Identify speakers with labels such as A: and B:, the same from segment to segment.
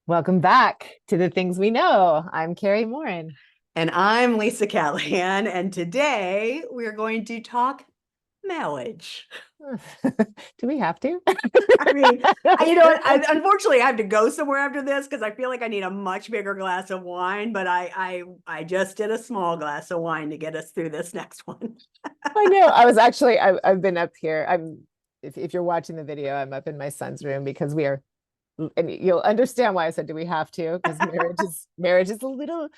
A: Welcome back to the things we know. I'm Kari Morin.
B: And I'm Lisa Callahan, and today we're going to talk Mawwiage.
A: Do we have to?
B: I mean, unfortunately I have to go somewhere after this because I feel like I need a much bigger glass of wine, but I just did a small glass of wine to get us through this next one.
A: I know. I've been up here. If you're watching the video, I'm up in my son's room because we are, and you'll understand why I said, do we have to? Because marriage is a little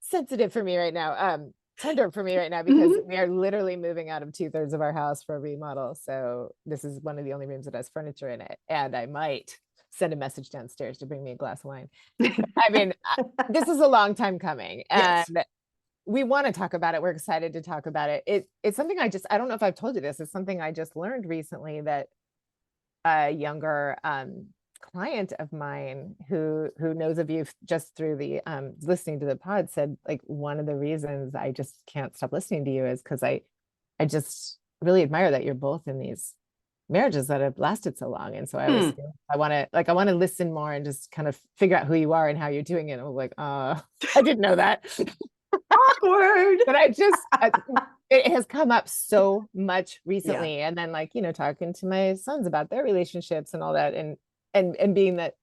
A: sensitive for me right now. Tender for me right now because
B: Mhm.
A: we are literally moving out of 2/3 of our house for a remodel. So this is one of the only rooms that has furniture in it. And I might send a message downstairs to bring me a glass of wine. I mean, this is a long time coming.
B: Yes.
A: And we want to talk about it. We're excited to talk about it. It's something I don't know if I've told you this. It's something I just learned recently that a younger client of mine who knows of you just through the listening to the pod said, like, one of the reasons I just can't stop listening to you is because I just really admire that you're both in these marriages that have lasted so long. And so
B: Hmm.
A: I want to listen more and just kind of figure out who you are and how you're doing it. And I was like, I didn't know that.
B: Awkward.
A: But it has come up so much
B: Yeah.
A: recently. And then, like, talking to my sons about their relationships and all that. And being that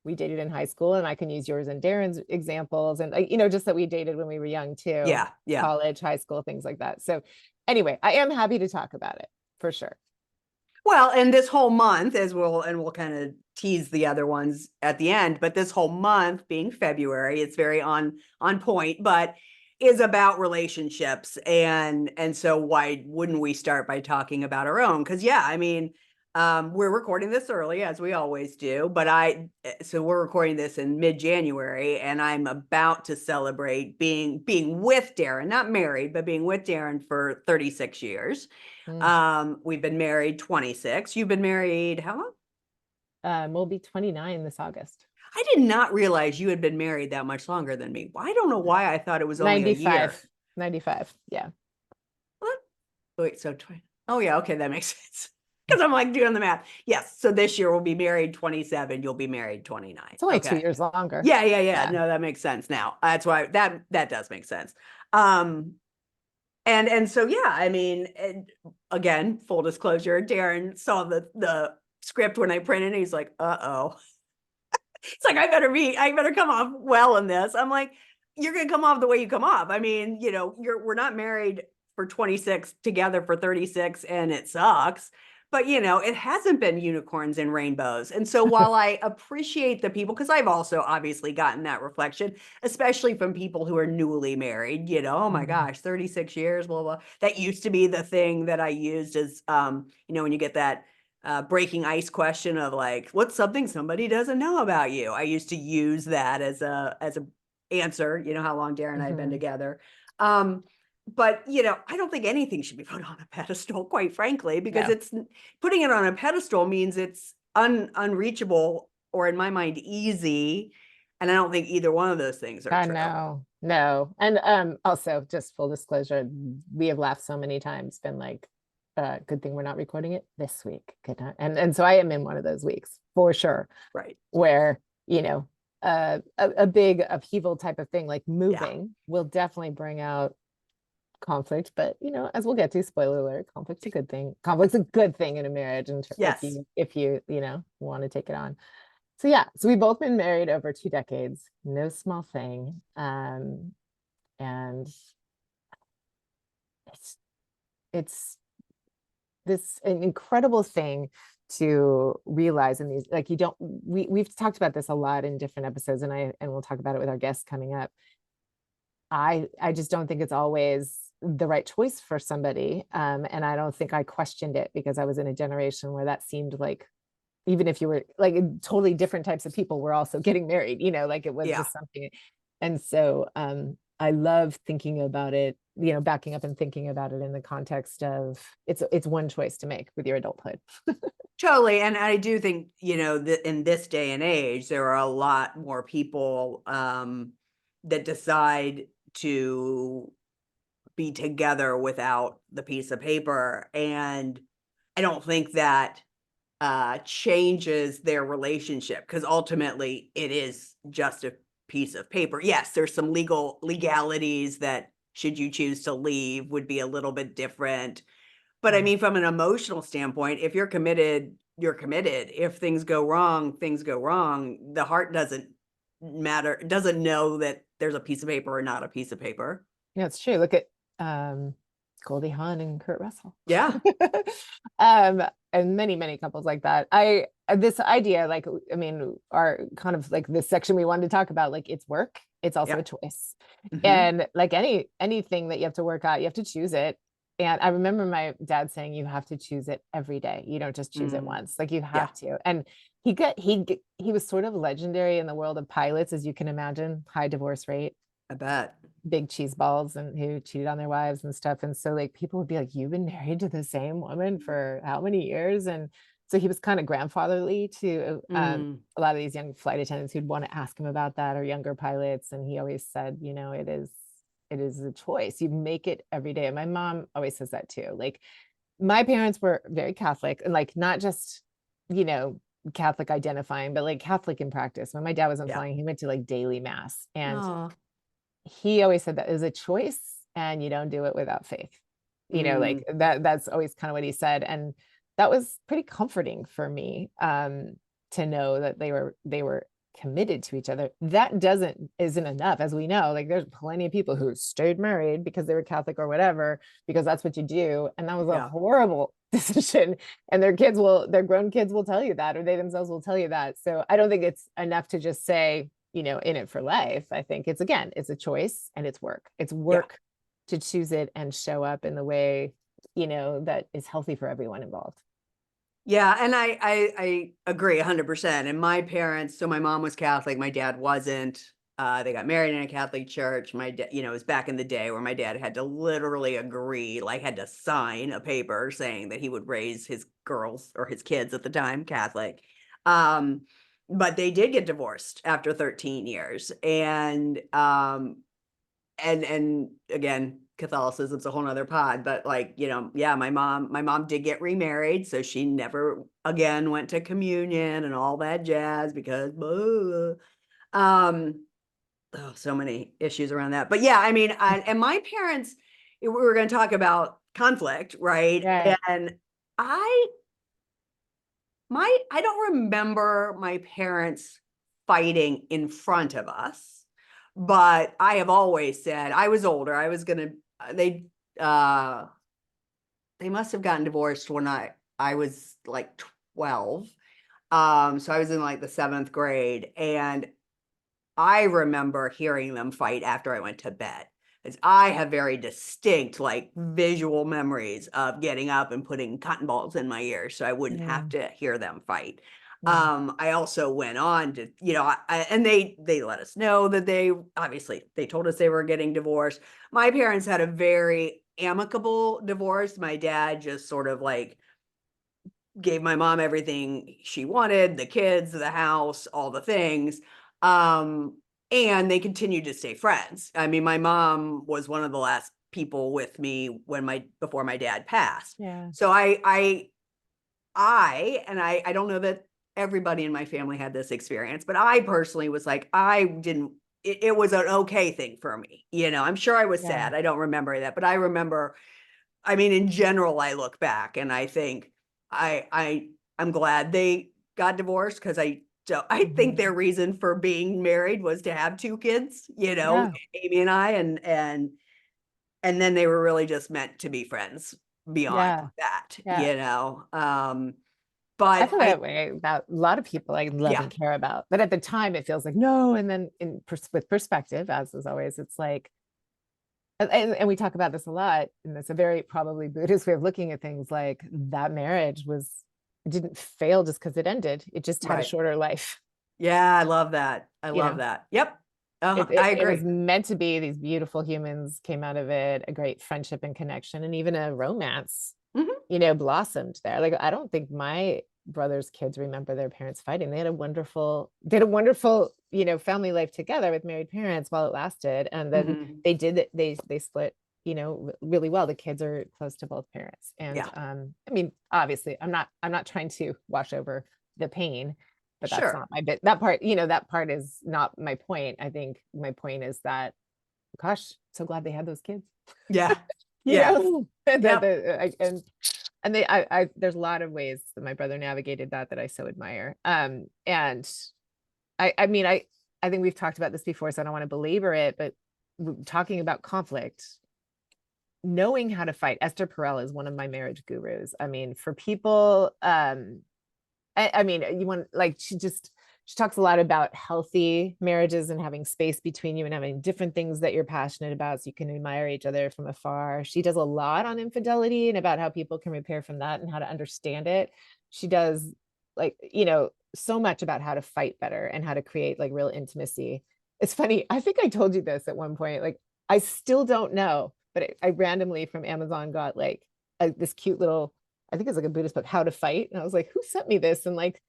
A: we dated in high school, and I can use yours and Darren's examples, and, like, just that we dated when we were young too,
B: Yeah. Yeah.
A: college, high school, things like that. So anyway, I am happy to talk about it for sure.
B: Well, and this whole month, we'll kind of tease the other ones at the end, but this whole month being February, it's very on point, but is about relationships. And so why wouldn't we start by talking about our own? Because yeah, I mean, we're recording this early as we always do, but so we're recording this in mid-January, and I'm about to celebrate being with Darren, not married, but being with Darren for 36 years.
A: Mm.
B: We've been married 26. You've been married how long?
A: We'll be 29 this August.
B: I did not realize you had been married that much longer than me. I don't know why I thought it was only a
A: 95.
B: year.
A: 95. Yeah.
B: What? Wait, so 20. Oh yeah, okay, that makes sense. Because I'm like doing the math. Yes, so this year we'll be married 27. You'll be married 29.
A: It's only two
B: Okay.
A: years longer.
B: Yeah, yeah, yeah.
A: Yeah.
B: No, that makes sense now. That's why that does make sense. Um, and so yeah, I mean, again, full disclosure, Darren saw the script when I printed it. He's like, "Uh-oh." It's like I better come off well in this. I'm like, "You're gonna come off the way you come off." I mean, we're not married for 26 together for 36 and it sucks. But it hasn't been unicorns and rainbows. And so while I appreciate the people, because I've also obviously gotten that reflection, especially from people who are newly married, oh my
A: Mhm.
B: gosh, 36 years, blah, blah. That used to be the thing that I used as when you get that breaking ice question of like, what's something somebody doesn't know about you? I used to use that as a answer, how long Darren and I have been
A: Mhm.
B: together. But I don't think anything should be put on a pedestal, quite frankly, because
A: No.
B: it's putting it on a pedestal means it's unreachable, or in my mind, easy. And I don't think either one of those things are
A: I
B: true.
A: know. No. And also, just full disclosure, we have laughed so many times, been like, good thing we're not recording it this week. Good night. And so I am in one of those weeks for sure,
B: Right.
A: where, a big upheaval type of thing, like
B: Yeah.
A: moving, will definitely bring out conflict. But as we'll get to, spoiler alert, conflict's a good thing. Conflict's a good thing in a marriage, and if
B: Yes.
A: you want to take it on. So yeah, so we've both been married over 2 decades, no small thing. And it's it's this an incredible thing to realize in these, like, we've talked about this a lot in different episodes, and we'll talk about it with our guests coming up. I just don't think it's always the right choice for somebody. And I don't think I questioned it because I was in a generation where that seemed like, even if you were like totally different types of people were also getting married, like it was
B: Yeah.
A: just something. And so I love thinking about it, backing up and thinking about it in the context of it's one choice to make with your adulthood.
B: Totally. And I do think, that in this day and age, there are a lot more people that decide to be together without the piece of paper. And I don't think that changes their relationship, because ultimately it is just a piece of paper. Yes, there's some legalities that, should you choose to leave, would be a little bit different. But I
A: Yeah.
B: mean, from an emotional standpoint, if you're committed, you're committed. If things go wrong, things go wrong. The heart doesn't matter, doesn't know that there's a piece of paper or not a piece of paper.
A: Yeah, it's true. Look at Goldie Hawn and Kurt Russell.
B: Yeah.
A: um, and many, many couples like that. This idea, like, I mean, our kind of like this section we wanted to talk about, like it's work, it's also
B: Yeah.
A: a choice.
B: Mm-hmm.
A: And like anything that you have to work out, you have to choose it. And I remember my dad saying you have to choose it every day. You don't just choose it
B: Mm.
A: once. Like you
B: Yeah,
A: have to. And he was sort of legendary in the world of pilots, as you can imagine, high divorce rate,
B: I bet.
A: big cheese balls, and who cheated on their wives and stuff. And so like people would be like, you've been married to the same woman for how many years? And so he was kind of grandfatherly to
B: Mm.
A: a lot of these young flight attendants who'd want to ask him about that, or younger pilots. And he always said, it is a choice. You make it every day. And my mom always says that too. Like my parents were very Catholic, and like not just, you know, Catholic identifying, but like Catholic in practice. When my dad wasn't
B: Yeah.
A: flying, he went to like daily mass. And
B: Oh.
A: he always said that is a choice, and you don't do it without faith.
B: Mm.
A: Like that's always kind of what he said. And that was pretty comforting for me, to know that they were committed to each other. That isn't enough, as we know. Like there's plenty of people who stayed married because they were Catholic or whatever, because that's what you do. And that was a
B: Yeah.
A: horrible decision. And their grown kids will tell you that, or they themselves will tell you that. So I don't think it's enough to just say, in it for life. I think it's a choice, and it's work. It's
B: Yeah.
A: work to choose it and show up in the way, that is healthy for everyone involved.
B: Yeah, and I agree 100%. And my parents, so my mom was Catholic, my dad wasn't. They got married in a Catholic church. My dad, it was back in the day where my dad had to literally agree, like had to sign a paper saying that he would raise his girls, or his kids at the time, Catholic. Um, but they did get divorced after 13 years. And again, Catholicism's a whole nother pod, but like, yeah, my mom did get remarried, so she never again went to communion and all that jazz, because um so many issues around that. But yeah, I mean, and my parents, we were going to talk about conflict, right?
A: Yeah.
B: And I I don't remember my parents fighting in front of us, but I have always said, I was older. I was gonna they uh they must have gotten divorced when I was like 12. So I was in like the 7th grade, and I remember hearing them fight after I went to bed. As I have very distinct, like visual memories of getting up and putting cotton balls in my ears so I wouldn't have
A: Yeah.
B: to hear them fight.
A: Yeah.
B: I also went on to, and they let us know that they told us they were getting divorced. My parents had a very amicable divorce. My dad just sort of like gave my mom everything she wanted, the kids, the house, all the things. Um, and they continued to stay friends. I mean, my mom was one of the last people with me before my dad passed.
A: Yeah.
B: So I don't know that everybody in my family had this experience, but I personally was like, I didn't, it was an okay thing for me. I'm sure I was
A: Yeah.
B: sad. I don't remember that, but I remember, I mean, in general, I look back and I think I'm glad they got divorced, because I think
A: Mhm.
B: their reason for being married was to have 2 kids,
A: Yeah.
B: Amy and I, and then they were really just meant to be friends beyond
A: Yeah.
B: that,
A: Yeah. I
B: but
A: feel that way about a lot of people I love
B: yeah,
A: and care about. But at the time, it feels like no. And then with perspective, as is always, it's like, and we talk about this a lot, and it's a very probably Buddhist way of looking at things. Like that marriage it didn't fail just because it ended. It just had a
B: right.
A: shorter life.
B: Yeah, I love that. I
A: You
B: love
A: know,
B: that. Yep.
A: it,
B: I
A: it, it was
B: agree.
A: meant to be. These beautiful humans came out of it, a great friendship and connection, and even a romance,
B: Mhm.
A: blossomed there. Like I don't think my brother's kids remember their parents fighting. They had a wonderful, family life together with married parents while it lasted. And then
B: Mhm.
A: they split really well. The kids are close to both parents. And
B: Yeah,
A: I mean, obviously I'm not trying to wash over the pain, but that's
B: sure.
A: not my bit. That part, that part is not my point. I think my point is that, gosh, so glad they had those kids.
B: Yeah,
A: you
B: yeah,
A: know,
B: yep.
A: and there's a lot of ways that my brother navigated that I so admire. And I mean, I think we've talked about this before, so I don't want to belabor it, but talking about conflict, knowing how to fight. Esther Perel is one of my marriage gurus. I mean, for people, I mean, you want, like, she talks a lot about healthy marriages and having space between you and having different things that you're passionate about so you can admire each other from afar. She does a lot on infidelity and about how people can repair from that and how to understand it. She does, like, so much about how to fight better and how to create like real intimacy. It's funny. I think I told you this at one point. Like, I still don't know, but I randomly from Amazon got like this cute little, I think it's like a Buddhist book, How to Fight. And I was like, who sent me this? And like,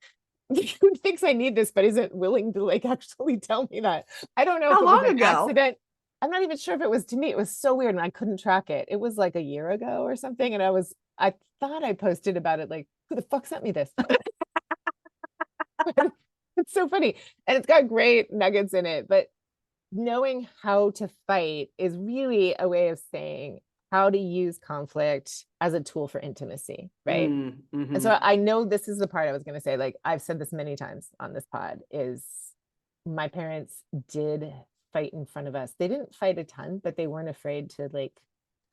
A: who thinks I need this, but isn't willing to like actually tell me that? I don't know if
B: How
A: it was
B: long
A: an
B: ago?
A: accident. I'm not even sure if it was to me. It was so weird and I couldn't track it. It was like a year ago or something. And I thought I posted about it, like, who the fuck sent me this? It's so funny. And it's got great nuggets in it. But knowing how to fight is really a way of saying how to use conflict as a tool for intimacy, right? And so
B: Mm-hmm.
A: I know this is the part I was going to say, like, I've said this many times on this pod, is my parents did fight in front of us. They didn't fight a ton, but they weren't afraid to like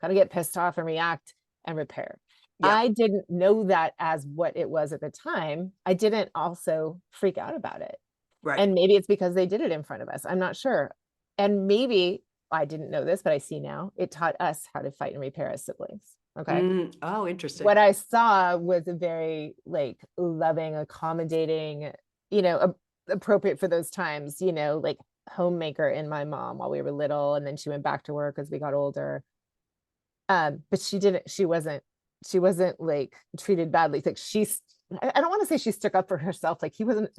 A: kind of get pissed off and react and repair.
B: Yeah,
A: I didn't know that as what it was at the time. I didn't also freak out about it.
B: right.
A: And maybe it's because they did it in front of us. I'm not sure. And maybe I didn't know this, but I see now it taught us how to fight and repair as siblings. Okay.
B: Oh, interesting.
A: What I saw was a very like loving, accommodating, appropriate for those times, like homemaker in my mom while we were little. And then she went back to work as we got older. But she wasn't like treated badly. Like I don't want to say she stuck up for herself. Like he wasn't,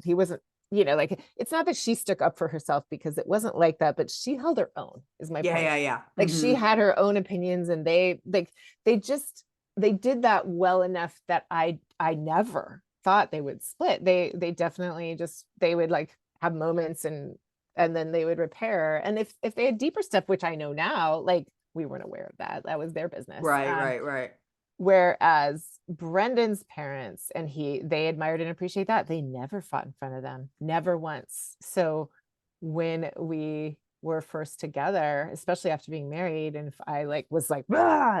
A: like, it's not that she stuck up for herself because it wasn't like that, but she held her own, is my
B: Yeah,
A: point.
B: yeah, yeah.
A: Like, she had her own opinions and they did that well enough that I never thought they would split. They definitely they would like have moments and then they would repair. And if they had deeper stuff, which I know now, like, we weren't aware of that. That was their business.
B: Right, right, right.
A: Whereas Brendan's parents and they admired and appreciate that. They never fought in front of them, never once. So when we were first together, especially after being married, and if I like was like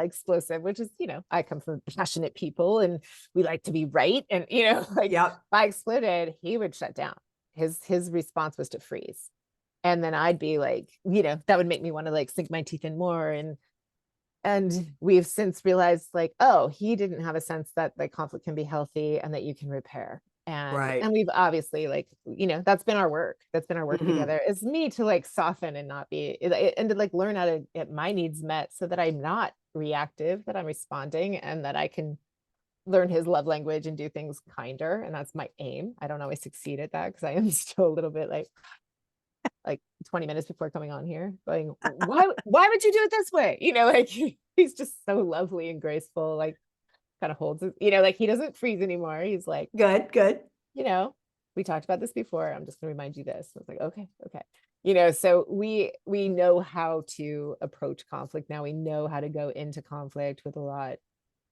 A: explosive, which is, I come from passionate people and we like to be right. And like, if
B: Yep.
A: I exploded, he would shut down. His response was to freeze. And then I'd be like, that would make me want to like sink my teeth in more. And we've since realized, like, oh, he didn't have a sense that like conflict can be healthy and that you can repair. And
B: Right.
A: we've obviously, like, that's been our work. That's been our work
B: Hmm.
A: together, is me to like soften and not be and to like learn how to get my needs met so that I'm not reactive, that I'm responding, and that I can learn his love language and do things kinder. And that's my aim. I don't always succeed at that because I am still a little bit like 20 minutes before coming on here going, why would you do it this way? Like, he's just so lovely and graceful, like, kind of holds it, like, he doesn't freeze anymore. He's like,
B: Good, good.
A: you know we talked about this before, I'm just going to remind you this. I was like, okay, okay. So we know how to approach conflict now. We know how to go into conflict with a lot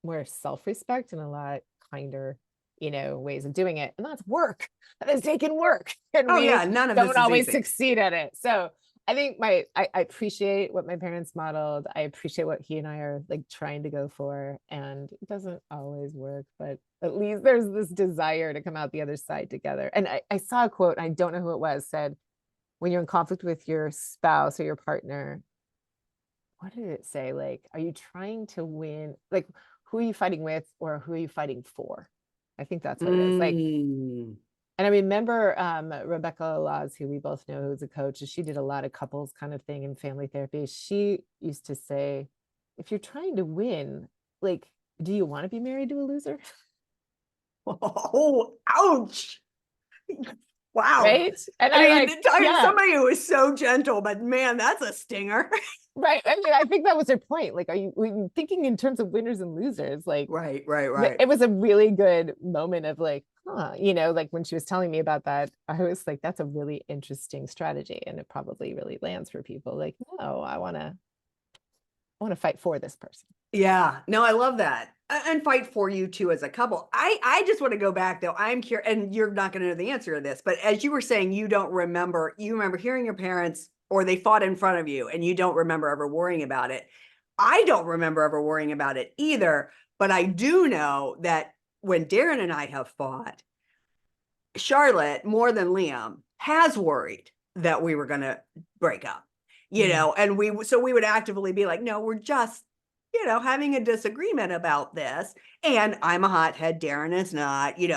A: more self-respect and a lot kinder, ways of doing it. And that's work. That is taking work. And
B: Oh
A: we
B: yeah, none of this
A: don't
B: is
A: always
B: easy.
A: succeed at it. So I think I appreciate what my parents modeled. I appreciate what he and I are like trying to go for. And it doesn't always work, but at least there's this desire to come out the other side together. And I saw a quote, I don't know who it was, said, when you're in conflict with your spouse or your partner, what did it say? Like, are you trying to win? Like, who are you fighting with or who are you fighting for? I think that's what it is. Like,
B: Mm.
A: and I remember Rebecca Laws, who we both know, who's a coach, and she did a lot of couples kind of thing in family therapy. She used to say, if you're trying to win, like, do you want to be married to a loser?
B: Oh, ouch. Wow.
A: Right. And
B: I
A: I
B: mean,
A: like, yeah,
B: somebody who is so gentle, but man, that's a stinger.
A: Right. I mean, I think that was her point. Like, were you thinking in terms of winners and losers? Like,
B: Right, right, right.
A: it was a really good moment of like, huh, like when she was telling me about that, I was like, that's a really interesting strategy. And it probably really lands for people. Like, no, I want to fight for this person.
B: Yeah, no, I love that. And fight for you too as a couple. I just want to go back though. I'm curious, and you're not going to know the answer to this, but as you were saying, you remember hearing your parents or they fought in front of you and you don't remember ever worrying about it. I don't remember ever worrying about it either, but I do know that when Darren and I have fought, Charlotte, more than Liam, has worried that we were going to break up,
A: Mm.
B: and we would actively be like, no, we're just, having a disagreement about this. And I'm a hothead. Darren is not, he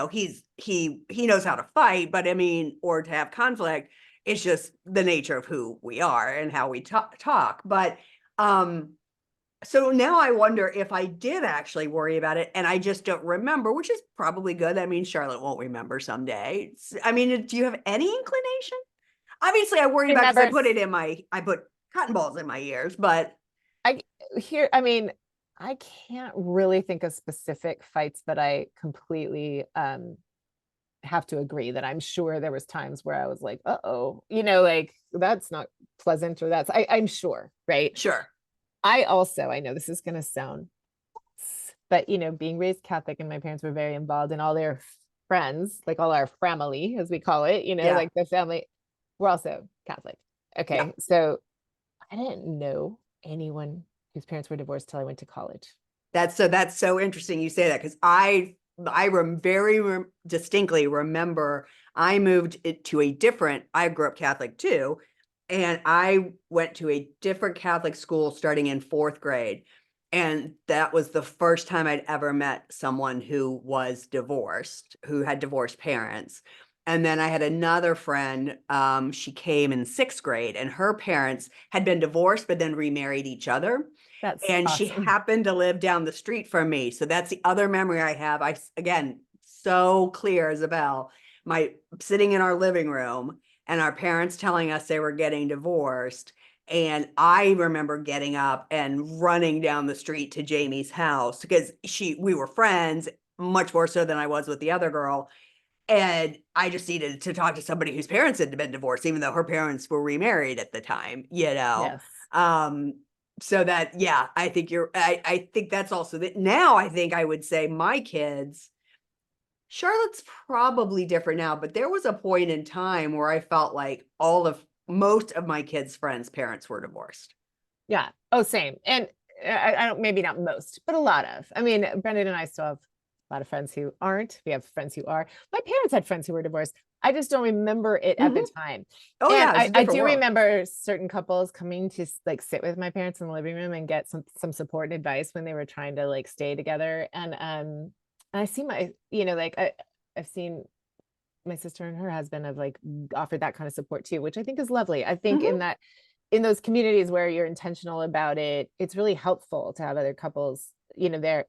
B: knows how to fight, but I mean, or to have conflict. It's just the nature of who we are and how we talk. But, so now I wonder if I did actually worry about it and I just don't remember, which is probably good. That means Charlotte won't remember someday. I mean, do you have any inclination? Obviously, I worried about because
A: Remember,
B: I put cotton balls in my ears, but
A: I mean, I can't really think of specific fights that I completely have to agree that I'm sure there was times where I was like, uh-oh, like that's not pleasant or I'm sure, right?
B: sure.
A: I know this is going to sound, but being raised Catholic and my parents were very involved in all their friends, like all our family, as we call it,
B: Yeah.
A: like the family, we're also Catholic.
B: Yeah.
A: Okay. So I didn't know anyone whose parents were divorced till I went to college.
B: That's so interesting you say that because very distinctly remember I moved it to a different. I grew up Catholic too, and I went to a different Catholic school starting in fourth grade, and that was the first time I'd ever met someone who was divorced, who had divorced parents. And then I had another friend. She came in sixth grade, and her parents had been divorced, but then remarried each other,
A: That's
B: and she
A: awesome.
B: happened to live down the street from me. So that's the other memory I have. Again, so clear as a bell. My sitting in our living room and our parents telling us they were getting divorced. And I remember getting up and running down the street to Jamie's house because we were friends, much more so than I was with the other girl. And I just needed to talk to somebody whose parents had been divorced, even though her parents were remarried at the time.
A: Yes.
B: Um, so that, yeah, I think that's also that now I think I would say my kids, Charlotte's probably different now, but there was a point in time where I felt like most of my kids' friends' parents were divorced.
A: Yeah. Oh, same. And I don't, maybe not most, but a lot of. I mean, Brendan and I still have a lot of friends who aren't. We have friends who are. My parents had friends who were divorced. I just don't remember it at the
B: Mhm.
A: time.
B: Oh
A: And
B: yeah, it's a
A: I
B: different
A: do
B: world.
A: remember certain couples coming to like sit with my parents in the living room and get some support and advice when they were trying to like stay together. And I see like I've seen my sister and her husband have like offered that kind of support too, which I think is lovely. I think
B: Mhm.
A: in those communities where you're intentional about it, it's really helpful to have other couples, there.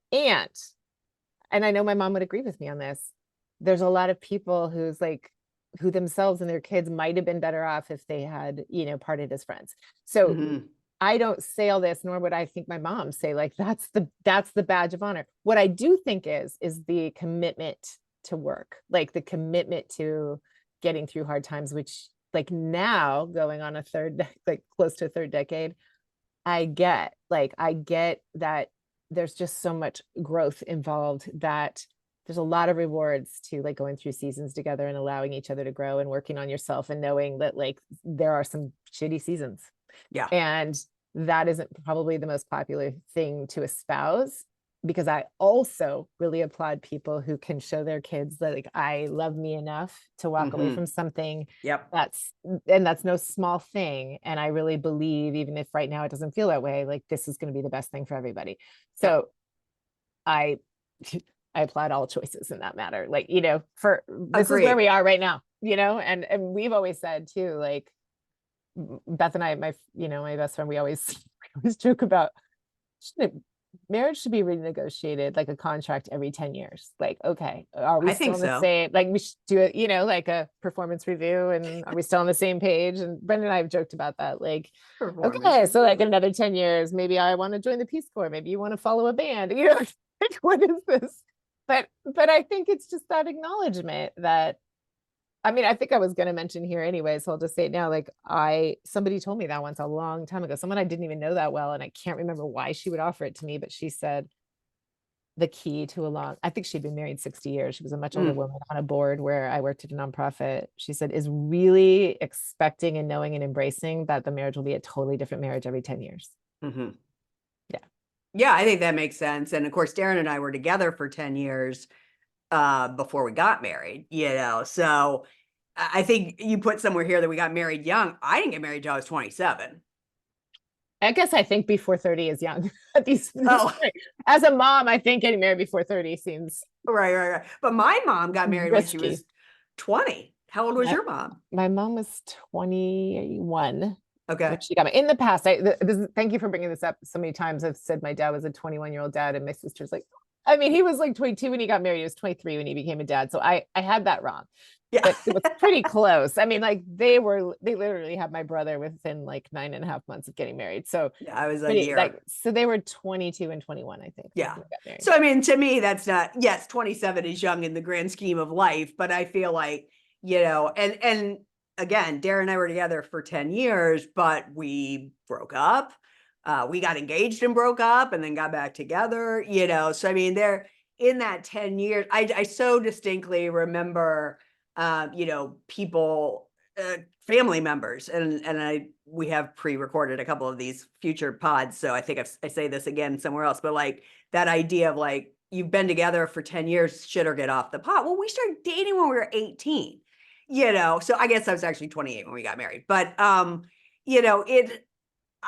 A: And I know my mom would agree with me on this. There's a lot of people who themselves and their kids might have been better off if they had, parted as friends. So
B: Mhm.
A: I don't say all this, nor would I think my mom say like that's the badge of honor. What I do think is the commitment to work, like the commitment to getting through hard times, which like now going on a third, like close to a third decade, I get that there's just so much growth involved that there's a lot of rewards to like going through seasons together and allowing each other to grow and working on yourself and knowing that like there are some shitty seasons
B: Yeah.
A: and that isn't probably the most popular thing to espouse because I also really applaud people who can show their kids that like I love me enough to walk away
B: Mhm.
A: from something
B: Yep.
A: that's and that's no small thing. And I really believe, even if right now it doesn't feel that way, like this is going to be the best thing for everybody.
B: Yep.
A: So I I applaud all choices in that matter. Like, for this is where
B: Agree.
A: we are right now, and we've always said too, like Beth and I, my best friend, we always joke about shouldn't marriage should be renegotiated like a contract every 10 years. Like, okay, are we
B: I
A: still
B: think
A: in the
B: so.
A: same, like we should do it, like a performance review, and are we still on the same page? And Brendan and I have joked about that. Like,
B: Performance
A: okay, so like
B: review.
A: in another 10 years, maybe I want to join the Peace Corps, maybe you want to follow a band, like what is this? But I think it's just that acknowledgement that, I mean, I think I was going to mention here anyway, so I'll just say it now. Like, somebody told me that once a long time ago, someone I didn't even know that well, and I can't remember why she would offer it to me, but she said the key to a long, I think she'd been married 60 years. She was a much older
B: Mm,
A: woman on a board where I worked at a nonprofit. She said, is really expecting and knowing and embracing that the marriage will be a totally different marriage every 10 years.
B: mhm.
A: Yeah.
B: Yeah, I think that makes sense. And of course, Darren and I were together for 10 years before we got married, So I think you put somewhere here that we got married young. I didn't get married till I was 27.
A: I guess I think before 30 is young.
B: Oh,
A: As a mom, I think getting married before 30 seems
B: right. But my mom got married when she
A: risky.
B: was 20. How old was
A: My,
B: your mom?
A: my mom was 21 when
B: Okay.
A: she got me. In the past, thank you for bringing this up so many times. I've said my dad was a 21-year-old dad, and my sister's like, I mean, he was like 22 when he got married. He was 23 when he became a dad. So I had that wrong,
B: Yeah.
A: but it was pretty close. I mean, like they literally had my brother within like 9.5 months of getting married. So
B: Yeah, I was a
A: pretty, like,
B: year.
A: so they were 22 and 21, I think, when
B: Yeah.
A: they got married.
B: So, I mean, to me, that's not, yes, 27 is young in the grand scheme of life, but I feel like, and again, Darren and I were together for 10 years, but we broke up. We got engaged and broke up and then got back together. So, I mean, there in that 10 years, I so distinctly remember, people, family members, and we have pre-recorded a couple of these future pods, so I think I say this again somewhere else, but like that idea of like you've been together for 10 years, shit or get off the pot. Well, we started dating when we were 18. So I guess I was actually 28 when we got married, but it uh,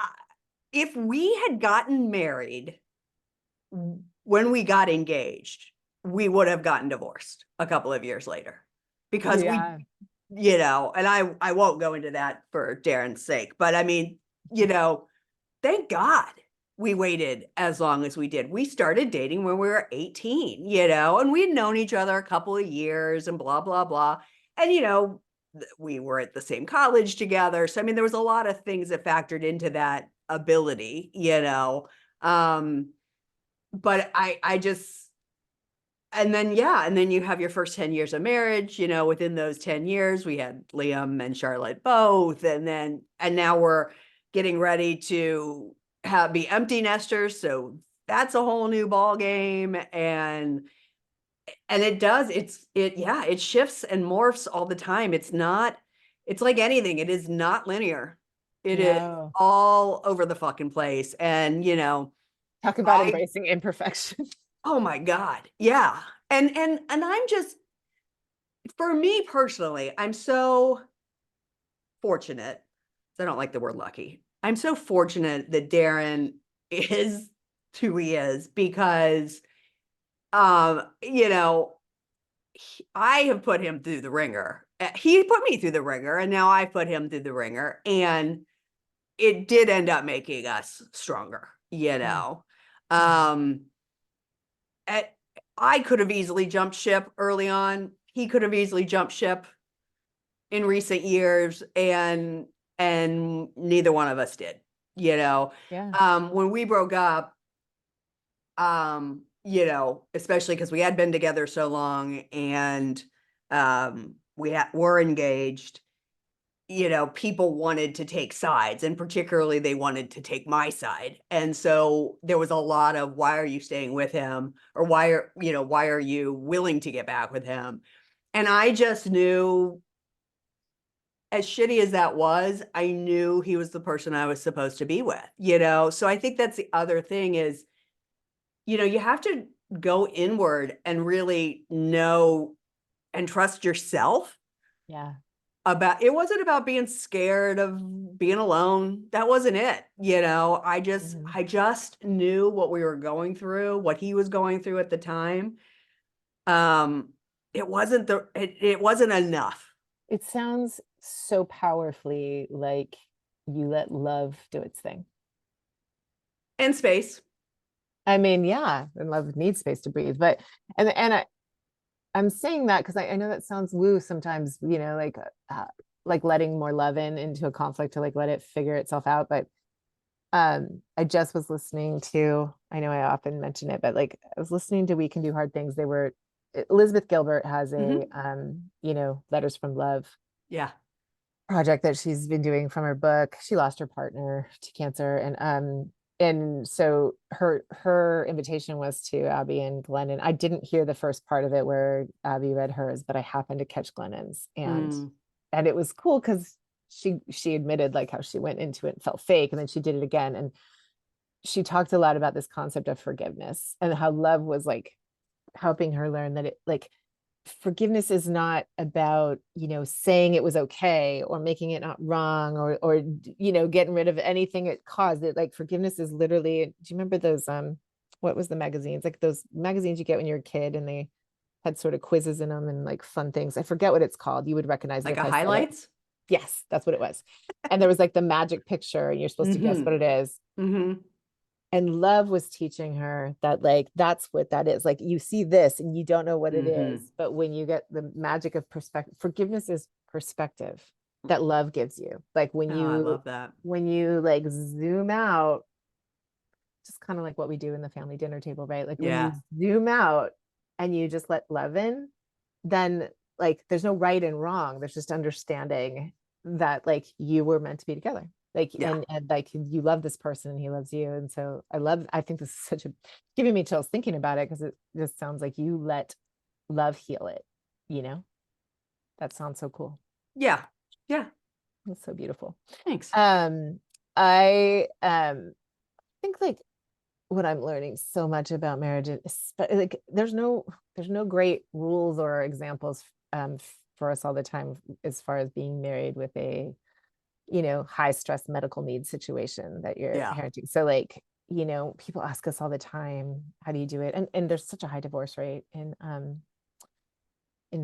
B: if we had gotten married when we got engaged, we would have gotten divorced a couple of years later because
A: Yeah.
B: and I won't go into that for Darren's sake, but I mean, thank God we waited as long as we did. We started dating when we were 18, and we'd known each other a couple of years and blah, blah, blah. And, we were at the same college together. So, I mean, there was a lot of things that factored into that ability. Um, but I just, and then you have your first 10 years of marriage, within those 10 years, we had Liam and Charlotte both. And now we're getting ready to be empty nesters. So that's a whole new ball game. And it shifts and morphs all the time. It's like anything. It is not linear. It is
A: No.
B: all over the fucking place. And,
A: Talk about
B: I,
A: embracing imperfection.
B: oh my God. Yeah. And I'm just, for me personally, I'm so fortunate. I don't like the word lucky. I'm so fortunate that Darren is who he is because, um, you know, I have put him through the ringer. He put me through the ringer, and now I put him through the ringer, and it did end up making us stronger.
A: Mhm.
B: Um, at, I could have easily jumped ship early on. He could have easily jumped ship in recent years, and neither one of us did.
A: Yeah.
B: When we broke up, especially because we had been together so long and were engaged, people wanted to take sides, and particularly they wanted to take my side. And so there was a lot of, why are you staying with him? Or why are you willing to get back with him? And I just knew, as shitty as that was, I knew he was the person I was supposed to be with. So I think that's the other thing is, you have to go inward and really know and trust yourself.
A: Yeah.
B: It wasn't about being scared of being alone. That wasn't it.
A: Mhm.
B: I just knew what we were going through, what he was going through at the time. Um, it wasn't enough.
A: It sounds so powerfully like you let love do its thing.
B: And space.
A: I mean, yeah, and love needs space to breathe. But I'm saying that because I know that sounds woo sometimes, like letting more love into a conflict to like let it figure itself out. But I just was listening to, I know I often mention it, but like I was listening to We Can Do Hard Things. Elizabeth Gilbert has a
B: Hmm.
A: Letters from Love
B: Yeah.
A: project that she's been doing from her book. She lost her partner to cancer, and so her invitation was to Abby and Glennon. I didn't hear the first part of it where Abby read hers, but I happened to catch Glennon's,
B: Mm.
A: and it was cool because she admitted like how she went into it and felt fake, and then she did it again, and she talked a lot about this concept of forgiveness and how love was like helping her learn that it like forgiveness is not about saying it was okay or making it not wrong or getting rid of anything it caused. It like forgiveness is literally, do you remember those what was the magazines, like those magazines you get when you're a kid and they had sort of quizzes in them and like fun things? I forget what it's called. You would recognize it
B: Like
A: if
B: a
A: I said it.
B: highlights?
A: Yes, that's what it was. And there was like the magic picture and you're supposed to guess
B: Mm-hmm.
A: what it is.
B: Mm-hmm.
A: And love was teaching her that like that's what that is. Like you see this and you don't know what it
B: Mm-hmm.
A: is, but when you get the magic of perspective, forgiveness is perspective that love gives you. Like when
B: Oh, I
A: you
B: love that.
A: like zoom out, just kind of like what we do in the family dinner table, right? Like when you
B: Yeah.
A: zoom out and you just let love in, then like there's no right and wrong. There's just understanding that like you were meant to be together. Like
B: Yeah.
A: and like you love this person and he loves you. And so I think this is such a giving me chills thinking about it because it just sounds like you let love heal it, you know? That sounds so cool.
B: Yeah. Yeah.
A: It's so beautiful.
B: Thanks.
A: I think like what I'm learning so much about marriage is like there's no great rules or examples um for us all the time as far as being married with a high stress medical needs situation that you're
B: Yeah.
A: parenting. So like people ask us all the time, how do you do it? And there's such a high divorce rate in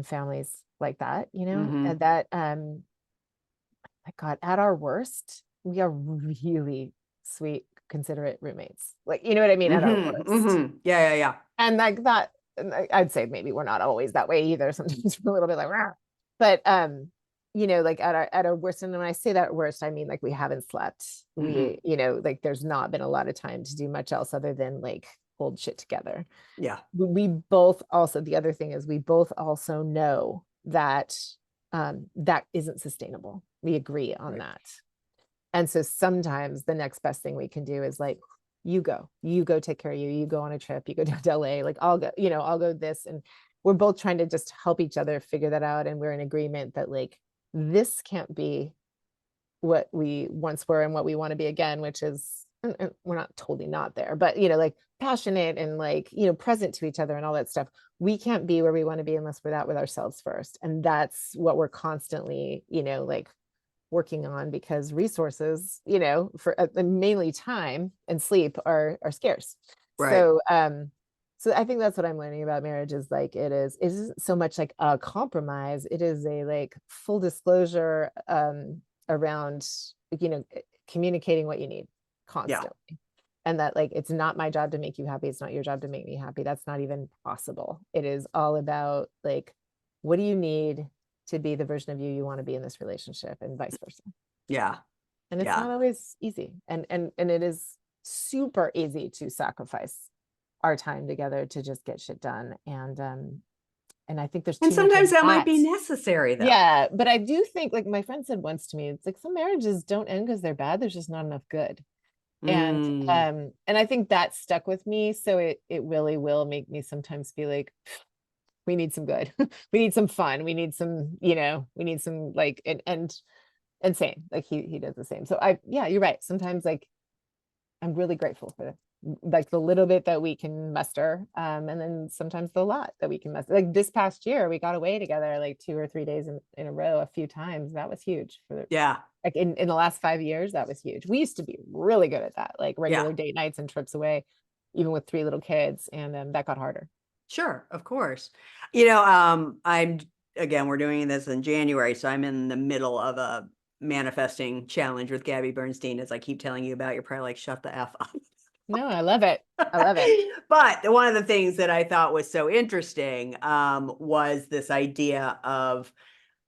A: families like that,
B: Mm-hmm.
A: and that my God, at our worst, we are really sweet, considerate roommates. Like, you know what I mean? At our
B: Mm-hmm.
A: worst.
B: Mm-hmm. Yeah. Yeah. Yeah.
A: And like that, and I'd say maybe we're not always that way either. Sometimes we're a little bit like, "Rah." But like at our worst, and when I say that worst, I mean like we haven't slept.
B: Mm-hmm.
A: Like there's not been a lot of time to do much else other than like hold shit together.
B: Yeah.
A: We both also, the other thing is we both also know that that isn't sustainable. We agree on
B: Right.
A: that. And so sometimes the next best thing we can do is like, you go take care of you go on a trip, you go down to LA, like I'll go this. And we're both trying to just help each other figure that out. And we're in agreement that like, this can't be what we once were and what we want to be again, which is, and we're not totally not there, but like passionate and like, present to each other and all that stuff. We can't be where we want to be unless we're that with ourselves first. And that's what we're constantly, like working on because resources, for mainly time and sleep are scarce.
B: Right.
A: So I think that's what I'm learning about marriage is like it isn't so much like a compromise. It is a like full disclosure around, you know, communicating what you need
B: Yeah.
A: constantly. And that like it's not my job to make you happy. It's not your job to make me happy. That's not even possible. It is all about like, what do you need to be the version of you want to be in this relationship and vice versa.
B: Yeah.
A: And it's
B: Yeah.
A: not always easy. And it is super easy to sacrifice our time together to just get shit done. And I think there's
B: And
A: too much of
B: sometimes that might
A: that.
B: be necessary, though.
A: Yeah, but I do think like my friend said once to me, it's like some marriages don't end because they're bad. There's just not enough good.
B: Mm.
A: And I think that stuck with me. So it really will make me sometimes feel like we need some good. We need some fun. We need some, we need some like and same. Like he does the same. So yeah, you're right. Sometimes like I'm really grateful for like the little bit that we can muster. And then sometimes the lot that we can muster. Like this past year, we got away together like 2 or 3 days in a row a few times. That was huge for
B: Yeah.
A: like in the last 5 years, that was huge. We used to be really good at that, like
B: Yeah.
A: regular date nights and trips away, even with 3 little kids. And that got harder.
B: Sure. Of course. Again, we're doing this in January, so I'm in the middle of a manifesting challenge with Gabby Bernstein. As I keep telling you about, you're probably like, shut the F up.
A: No, I love it. I love it.
B: But one of the things that I thought was so interesting was this idea of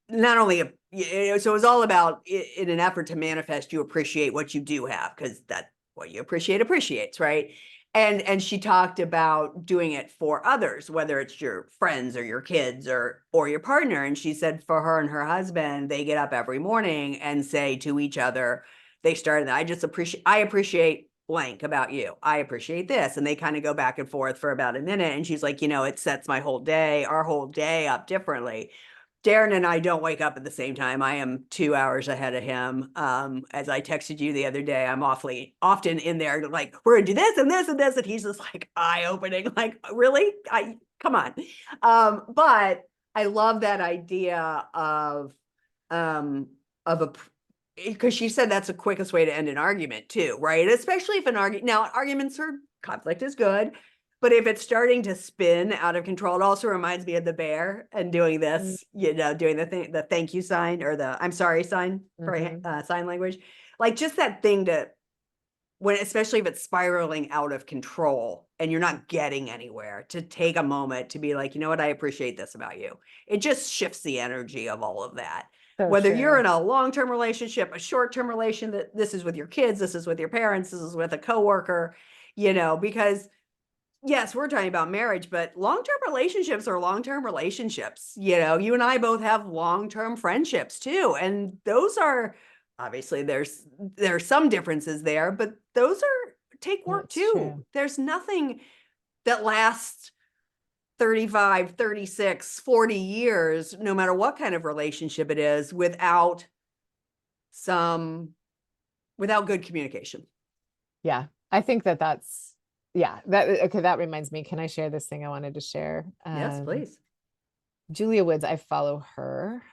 B: not only so it was all about in an effort to manifest, you appreciate what you do have, because that what you appreciate appreciates, right? And she talked about doing it for others, whether it's your friends or your kids or your partner. And she said for her and her husband, they get up every morning and say to each other, they started, I appreciate blank about you. I appreciate this. And they kind of go back and forth for about a minute. And she's like, it sets my whole day, our whole day up differently. Darren and I don't wake up at the same time. I am 2 hours ahead of him. As I texted you the other day, I'm awfully often in there like, we're gonna do this and this and this. And he's just like eye-opening, like, really? Come on. But I love that idea of a because she said that's the quickest way to end an argument too, right? Especially if arguments are conflict is good, but if it's starting to spin out of control, it also reminds me of the bear and doing
A: Mm,
B: this, doing the thank you sign or the I'm sorry sign for
A: mhm.
B: sign language. Like just that thing especially if it's spiraling out of control and you're not getting anywhere, to take a moment to be like, you know what, I appreciate this about you. It just shifts the energy of all of that.
A: So
B: Whether you're
A: true.
B: in a long-term relationship, a short-term relation, that this is with your kids, this is with your parents, this is with a coworker, because yes, we're talking about marriage, but long-term relationships are long-term relationships. You and I both have long-term friendships too. And those are obviously there's some differences there, but those take work
A: That's
B: too.
A: true.
B: There's nothing that lasts 35, 36, 40 years, no matter what kind of relationship it is, some without good communication.
A: Yeah. I think that's, yeah, okay. That reminds me. Can I share this thing I wanted to share?
B: Yes, please.
A: Julia Woods, I follow her.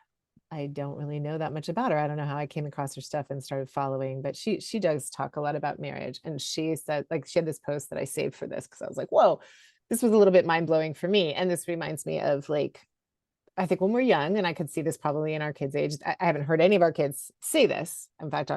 A: I don't really know that much about her. I don't know how I came across her stuff and started following, but she does talk a lot about marriage. And she said, like, she had this post that I saved for this because I was like, whoa, this was a little bit mind blowing for me. And this reminds me of like, I think when we're young, and I could see this probably in our kids' age. I haven't heard any of our kids say this. In fact,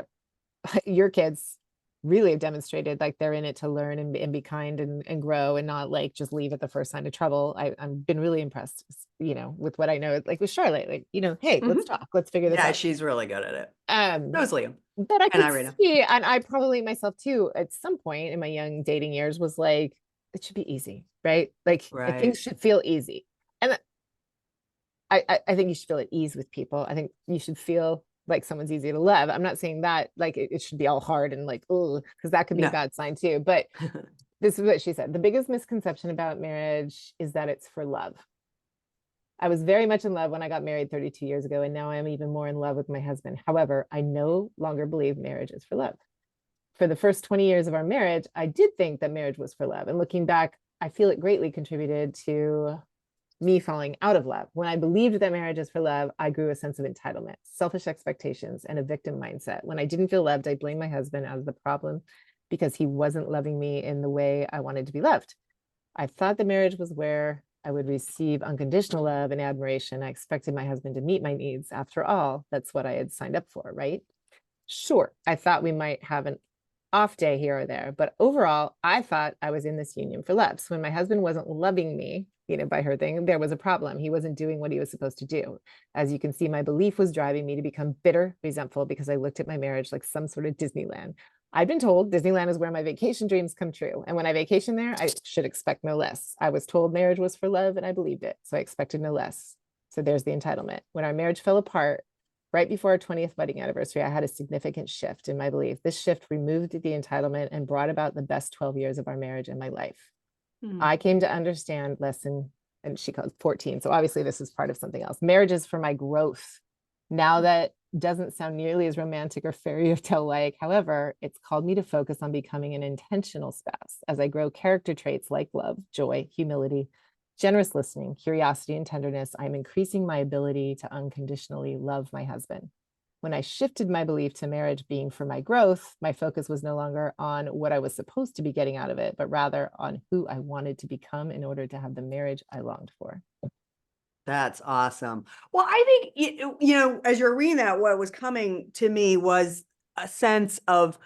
A: your kids really have demonstrated like they're in it to learn and be kind and grow and not like just leave at the first sign of trouble. I've been really impressed, with what I know, like with Charlotte, like, hey, let's
B: Mhm.
A: talk, let's figure this
B: Yeah,
A: out.
B: she's really good at it. So
A: Um,
B: is Liam
A: but I
B: and
A: could
B: Irina.
A: see, and I probably myself too, at some point in my young dating years was like, it should be easy, right? Like
B: Right.
A: things should feel easy. And I think you should feel at ease with people. I think you should feel like someone's easy to love. I'm not saying that like it should be all hard and like, oh, because that could be a
B: No.
A: bad sign too. But this is what she said. The biggest misconception about marriage is that it's for love. I was very much in love when I got married 32 years ago, and now I'm even more in love with my husband. However, I no longer believe marriage is for love. For the first 20 years of our marriage, I did think that marriage was for love. And looking back, I feel it greatly contributed to me falling out of love. When I believed that marriage is for love, I grew a sense of entitlement, selfish expectations, and a victim mindset. When I didn't feel loved, I blamed my husband as the problem because he wasn't loving me in the way I wanted to be loved. I thought the marriage was where I would receive unconditional love and admiration. I expected my husband to meet my needs. After all, that's what I had signed up for, right? Sure, I thought we might have an off day here or there, but overall, I thought I was in this union for love. So when my husband wasn't loving me, by her thing, there was a problem. He wasn't doing what he was supposed to do. As you can see, my belief was driving me to become bitter, resentful because I looked at my marriage like some sort of Disneyland. I've been told Disneyland is where my vacation dreams come true. And when I vacation there, I should expect no less. I was told marriage was for love and I believed it. So I expected no less. So there's the entitlement. When our marriage fell apart, right before our 20th wedding anniversary, I had a significant shift in my belief. This shift removed the entitlement and brought about the best 12 years of our marriage in my life.
B: Hmm.
A: I came to understand lesson, and she called 14. So obviously, this is part of something else. Marriage is for my growth. Now that doesn't sound nearly as romantic or fairy tale like. However, it's called me to focus on becoming an intentional spouse as I grow character traits like love, joy, humility, generous listening, curiosity, and tenderness. I'm increasing my ability to unconditionally love my husband. When I shifted my belief to marriage being for my growth, my focus was no longer on what I was supposed to be getting out of it, but rather on who I wanted to become in order to have the marriage I longed for.
B: That's awesome. Well, I think, as you're reading that, what was coming to me was a sense of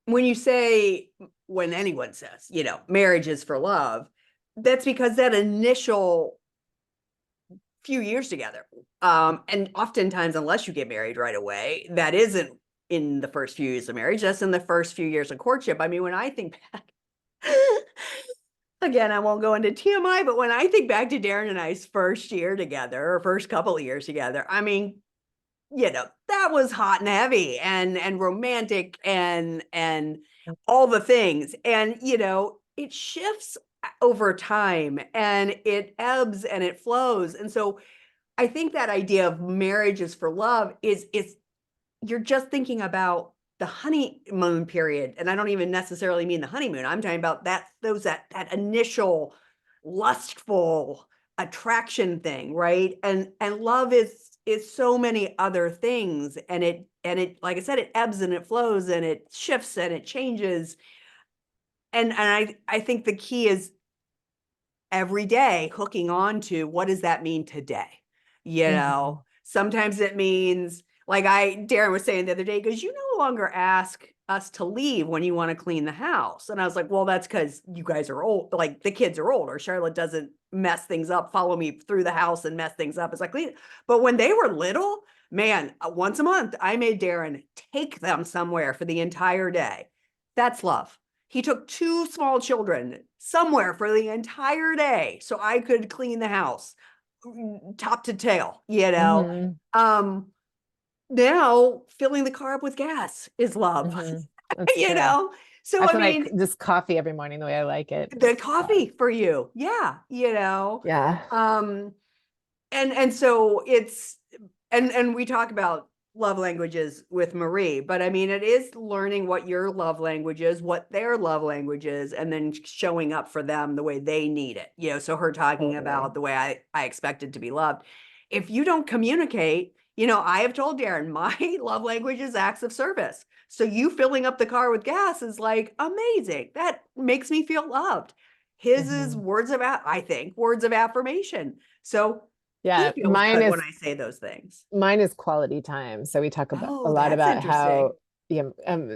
B: when you say when anyone says, you know, marriage is for love, that's because that initial few years together, and oftentimes, unless you get married right away, that isn't in the first few years of marriage, that's in the first few years of courtship. I mean, when I think back, again, I won't go into TMI, but when I think back to Darren and I's first year together, or first couple of years together, I mean, you know, that was hot and heavy and romantic and all the things. And, you know, it shifts over time and it ebbs and it flows. And so I think that idea of marriage is for love is you're just thinking about the honeymoon period. And I don't even necessarily mean the honeymoon. I'm talking about that initial lustful attraction thing, right? And love is so many other things. And it, like I said, it ebbs and it flows and it shifts and it changes. And I think the key is every day hooking on to what does that mean today? You know, sometimes it means, like Darren was saying the other day, because you no longer ask us to leave when you want to clean the house. And I was like, well, that's because you guys are old, like the kids are older. Charlotte doesn't mess things up, follow me through the house and mess things up. It's like, but when they were little, man, once a month, I made Darren take them somewhere for the entire day. That's love. He took two small children somewhere for the entire day so I could clean the house top to tail, you know. Now filling the car up with gas is love.
A: That's
B: You
A: true.
B: know. So
A: I
B: I
A: feel like
B: mean,
A: this coffee every morning the way I like it.
B: the coffee for you. Yeah, you know.
A: Yeah.
B: And so it's and we talk about love languages with Marie, but I mean, it is learning what your love language is, what their love language is, and then showing up for them the way they need it. You know, so her talking about the way I expected to be loved. If you don't communicate, you know, I have told Darren, my love language is acts of service. So you filling up the car with gas is like amazing. That makes me feel loved. His is I think, words of affirmation. So he
A: Yeah,
B: feels good when I say those things.
A: mine is quality time. So we talk about a
B: Oh,
A: lot
B: that's
A: about how,
B: interesting.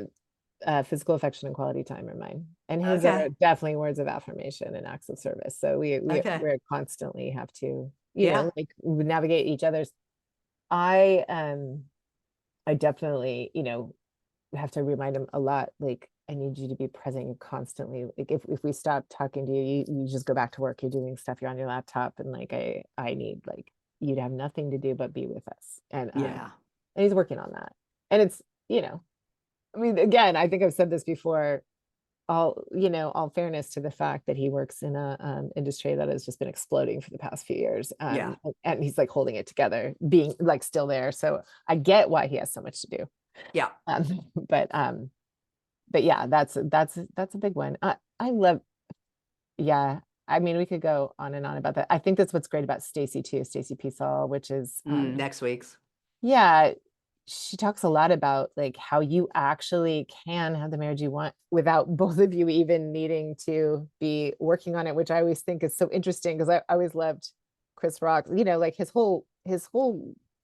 A: yeah, physical affection and quality time are mine, and his are
B: Okay.
A: definitely words of affirmation and acts of service. So
B: Okay.
A: we're constantly have to,
B: Yeah.
A: like navigate each other's. I I definitely, have to remind him a lot, like, I need you to be present constantly. Like if we stop talking to you, you just go back to work, you're doing stuff, you're on your laptop, and like I need like you to have nothing to do but be with us.
B: Yeah.
A: And he's working on that. And it's, I mean, again, I think I've said this before, all fairness to the fact that he works in a industry that has just been exploding for the past few years.
B: Yeah.
A: And he's like holding it together, being like still there. So I get why he has so much to do.
B: Yeah.
A: Um, but yeah, that's a big one. I love, yeah. I mean, we could go on and on about that. I think that's what's great about Stacy too, Stacy Peasall, which is
B: Next week's.
A: yeah, she talks a lot about like how you actually can have the marriage you want without both of you even needing to be working on it, which I always think is so interesting because I always loved Chris Rock, like his whole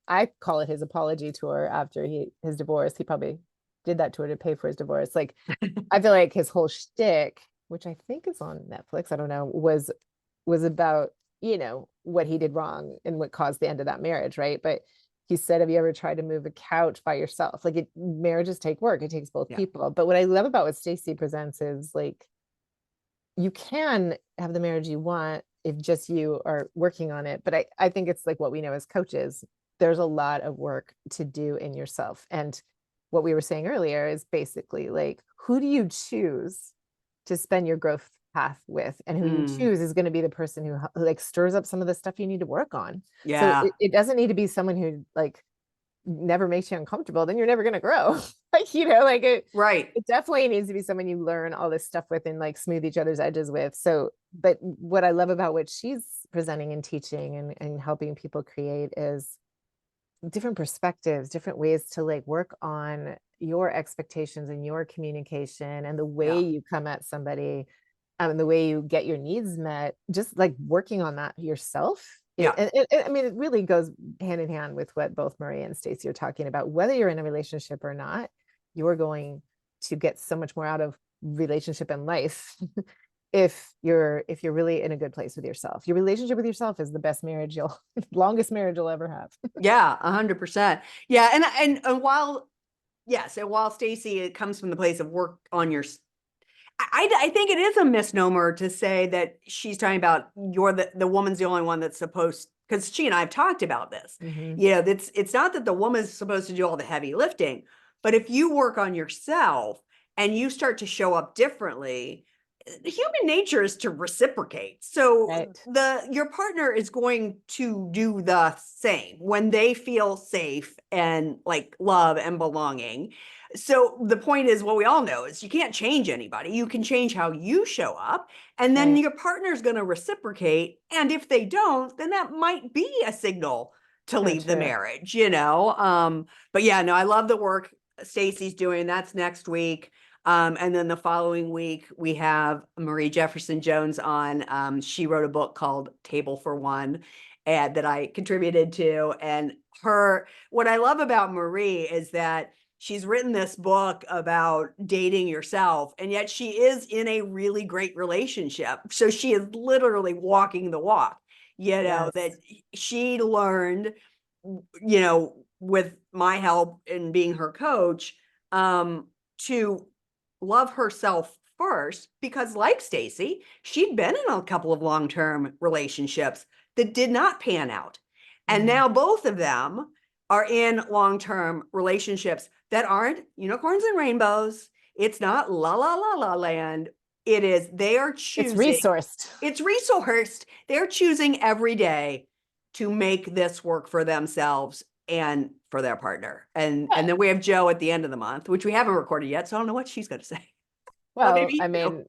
A: I call it his apology tour after his divorce. He probably did that tour to pay for his divorce. Like I feel like his whole shtick, which I think is on Netflix, I don't know, was about, what he did wrong and what caused the end of that marriage, right? But he said, have you ever tried to move a couch by yourself? Like marriages take work, it takes both
B: Yeah.
A: people. But what I love about what Stacey presents is like you can have the marriage you want if just you are working on it. But I think it's like what we know as coaches, there's a lot of work to do in yourself. And what we were saying earlier is basically like, who do you choose to spend your growth path with? And who you choose is going to be the person who like stirs up some of the stuff you need to work on. So
B: Yeah.
A: it doesn't need to be someone who like never makes you uncomfortable, then you're never going to grow. Like, like
B: Right.
A: it definitely needs to be someone you learn all this stuff with and like smooth each other's edges with. So, but what I love about what she's presenting and teaching and helping people create is different perspectives, different ways to like work on your expectations and your communication and the way
B: Yeah.
A: you come at somebody, and the way you get your needs met, just like working on that yourself.
B: Yeah.
A: I mean, it really goes hand in hand with what both Maria and Stacey are talking about. Whether you're in a relationship or not, you're going to get so much more out of relationship and life if you're really in a good place with yourself. Your relationship with yourself is the best marriage you'll longest marriage you'll ever have.
B: Yeah, 100%. Yeah, and while yes, and while Stacy, it comes from the place of work on your I think it is a misnomer to say that she's talking about you're the woman's the only one that's supposed, because she and I have talked about this.
A: Mm-hmm.
B: You know, it's not that the woman's supposed to do all the heavy lifting, but if you work on yourself and you start to show up differently, human nature is to reciprocate. So
A: Right.
B: your partner is going to do the same when they feel safe and like love and belonging. So the point is, what we all know is you can't change anybody. You can change how you show up, and then
A: Right.
B: your partner's going to reciprocate. And if they don't, then that might be a signal to
A: So
B: leave the
A: true.
B: marriage, you know? But yeah, no, I love the work Stacy's doing. That's next week. And then the following week, we have Marie Jefferson Jones on. She wrote a book called Table for One, and that I contributed to. And what I love about Marie is that she's written this book about dating yourself, and yet she is in a really great relationship. So she is literally walking the walk, you know, that
A: Yes.
B: she learned, you know, with my help in being her coach, to love herself first, because like Stacy, she'd been in a couple of long-term relationships that did not pan out. And
A: Mm-hmm.
B: now both of them are in long-term relationships that aren't unicorns and rainbows. It's not la la la la land. It is, they are
A: It's
B: choosing,
A: resourced.
B: it's resourced. They're choosing every day to make this work for themselves and for their partner. And
A: Yeah.
B: then we have Joe at the end of the month, which we haven't recorded yet, so I don't know what she's going to say. But
A: Well,
B: maybe you.